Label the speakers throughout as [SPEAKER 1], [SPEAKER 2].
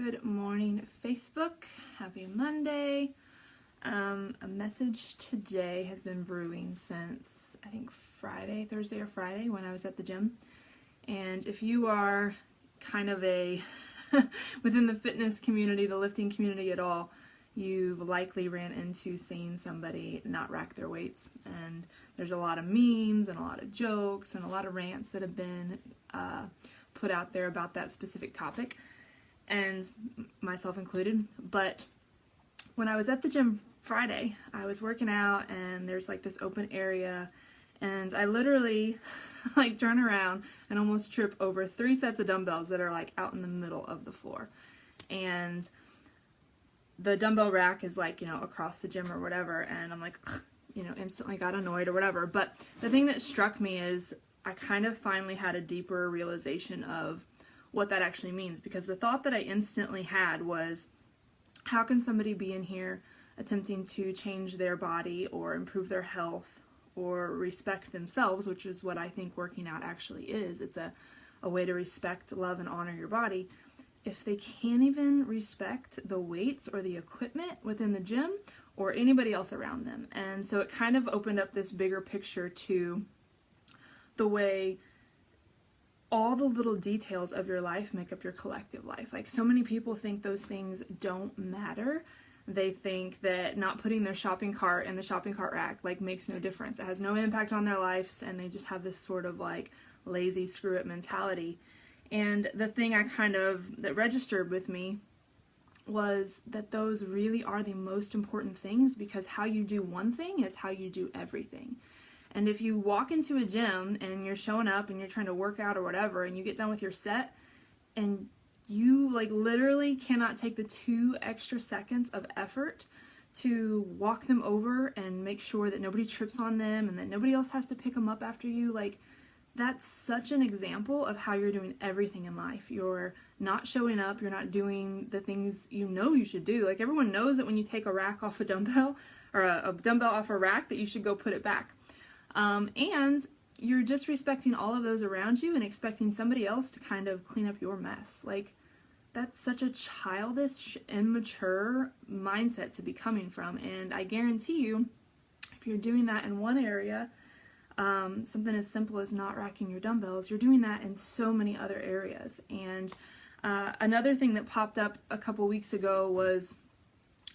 [SPEAKER 1] Good morning, Facebook. Happy Monday. A message today has been brewing since, I think, Thursday or Friday when I was at the gym. And if you are kind of within the fitness community, the lifting community at all, you've likely ran into seeing somebody not rack their weights. And there's a lot of memes and a lot of jokes and a lot of rants that have been put out there about that specific topic, and myself included. But when I was at the gym Friday, I was working out and there's like this open area, and I literally like turn around and almost trip over 3 sets of dumbbells that are like out in the middle of the floor. And the dumbbell rack is like, across the gym or whatever, and I'm like, instantly got annoyed or whatever. But the thing that struck me is I kind of finally had a deeper realization of what that actually means, because the thought that I instantly had was, how can somebody be in here attempting to change their body or improve their health or respect themselves, which is what I think working out actually is. It's a way to respect, love, and honor your body. If they can't even respect the weights or the equipment within the gym or anybody else around them. And so it kind of opened up this bigger picture to the way all the little details of your life make up your collective life. Like, so many people think those things don't matter. They think that not putting their shopping cart in the shopping cart rack makes no difference. It has no impact on their lives, and they just have this sort of lazy screw it mentality. And the thing that registered with me was that those really are the most important things, because how you do one thing is how you do everything. And if you walk into a gym and you're showing up and you're trying to work out or whatever, and you get done with your set and you literally cannot take the 2 extra seconds of effort to walk them over and make sure that nobody trips on them and that nobody else has to pick them up after you, that's such an example of how you're doing everything in life. You're not showing up, you're not doing the things you should do. Everyone knows that when you take a rack off a dumbbell, or a dumbbell off a rack, that you should go put it back. And you're just respecting all of those around you and expecting somebody else to kind of clean up your mess. That's such a childish, immature mindset to be coming from. And I guarantee you, if you're doing that in one area, something as simple as not racking your dumbbells, you're doing that in so many other areas. And another thing that popped up a couple weeks ago was,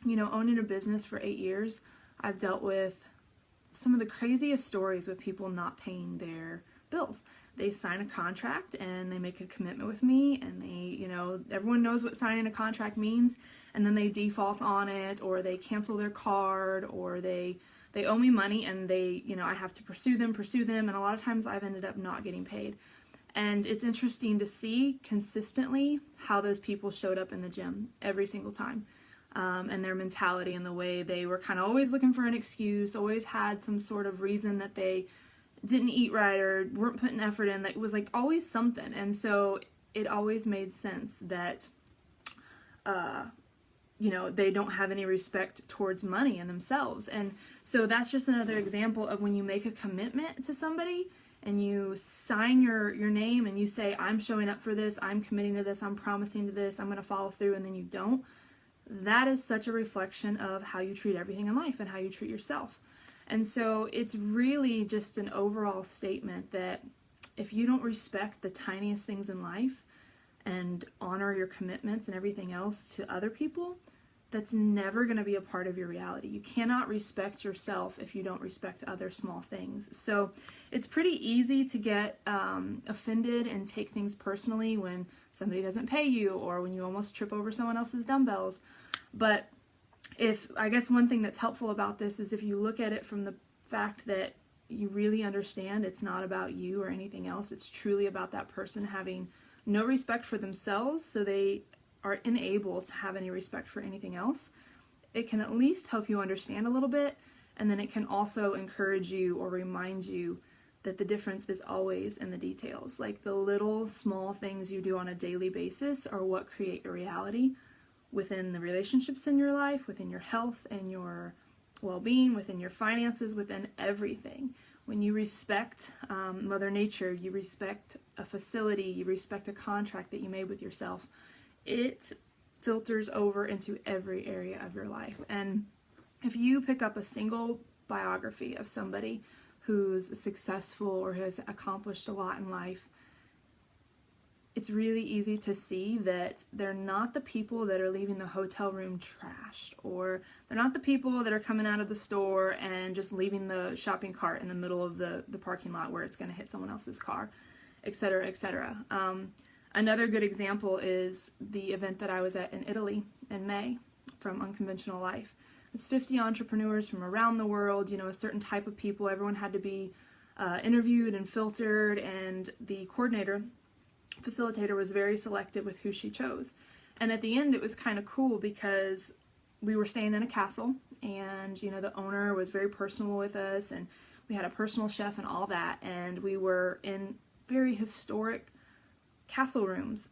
[SPEAKER 1] owning a business for 8 years, I've dealt with some of the craziest stories with people not paying their bills. They sign a contract and they make a commitment with me, and everyone knows what signing a contract means, and then they default on it, or they cancel their card, or they owe me money, and I have to pursue them, and a lot of times I've ended up not getting paid. And it's interesting to see consistently how those people showed up in the gym every single time. And their mentality and the way they were kind of always looking for an excuse, always had some sort of reason that they didn't eat right or weren't putting effort in. That was always something. And so it always made sense that, they don't have any respect towards money and themselves. And so that's just another example of when you make a commitment to somebody and you sign your name and you say, I'm showing up for this, I'm committing to this, I'm promising to this, I'm going to follow through, and then you don't. That is such a reflection of how you treat everything in life and how you treat yourself. And so it's really just an overall statement that if you don't respect the tiniest things in life and honor your commitments and everything else to other people, that's never going to be a part of your reality. You cannot respect yourself if you don't respect other small things. So it's pretty easy to get offended and take things personally when somebody doesn't pay you, or when you almost trip over someone else's dumbbells. But I guess one thing that's helpful about this is if you look at it from the fact that you really understand it's not about you or anything else, it's truly about that person having no respect for themselves, so they are unable to have any respect for anything else. It can at least help you understand a little bit, and then it can also encourage you or remind you that the difference is always in the details. The little small things you do on a daily basis are what create your reality within the relationships in your life, within your health and your well-being, within your finances, within everything. When you respect Mother Nature, you respect a facility, you respect a contract that you made with yourself, it filters over into every area of your life. And if you pick up a single biography of somebody who's successful or has accomplished a lot in life, it's really easy to see that they're not the people that are leaving the hotel room trashed, or they're not the people that are coming out of the store and just leaving the shopping cart in the middle of the parking lot where it's going to hit someone else's car, etc., etc. Another good example is the event that I was at in Italy in May from Unconventional Life. It's 50 entrepreneurs from around the world, a certain type of people. Everyone had to be interviewed and filtered, and the facilitator was very selective with who she chose. And at the end, it was kind of cool because we were staying in a castle, and the owner was very personal with us, and we had a personal chef and all that, and we were in very historic castle rooms.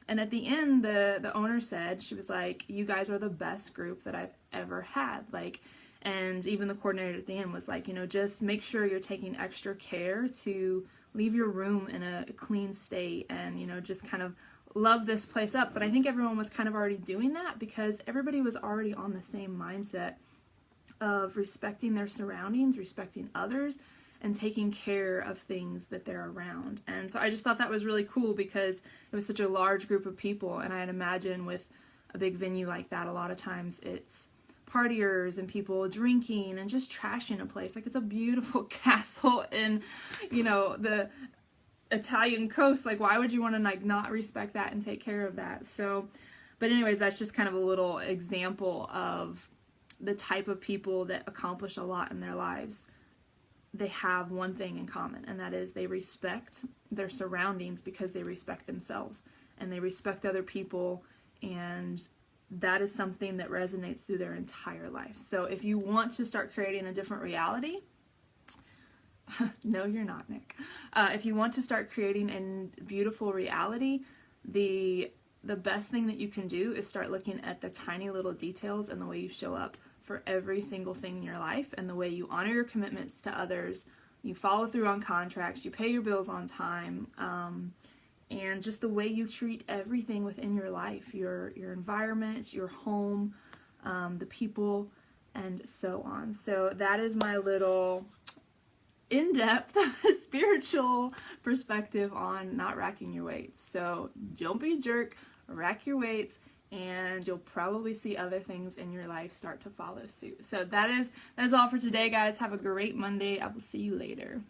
[SPEAKER 1] And at the end, the owner said, she was like, "You guys are the best group that I've ever had." And even the coordinator at the end was like, just make sure you're taking extra care to leave your room in a clean state, and just kind of love this place up. But I think everyone was kind of already doing that because everybody was already on the same mindset of respecting their surroundings, respecting others, and taking care of things that they're around. And so I just thought that was really cool because it was such a large group of people, and I'd imagine with a big venue like that, a lot of times it's partiers and people drinking and just trashing a place. It's a beautiful castle in, the Italian coast. Why would you want to not respect that and take care of that? So, but anyways, that's just kind of a little example of the type of people that accomplish a lot in their lives. They have one thing in common, and that is they respect their surroundings because they respect themselves and they respect other people, and that is something that resonates through their entire life. So if you want to start creating a different reality, no, you're not, Nick. If you want to start creating a beautiful reality, the best thing that you can do is start looking at the tiny little details and the way you show up for every single thing in your life, and the way you honor your commitments to others, you follow through on contracts, you pay your bills on time, and just the way you treat everything within your life, your environment, your home, the people, and so on. So that is my little in-depth spiritual perspective on not racking your weights. So don't be a jerk, rack your weights, and you'll probably see other things in your life start to follow suit. So that is all for today, guys. Have a great Monday. I will see you later.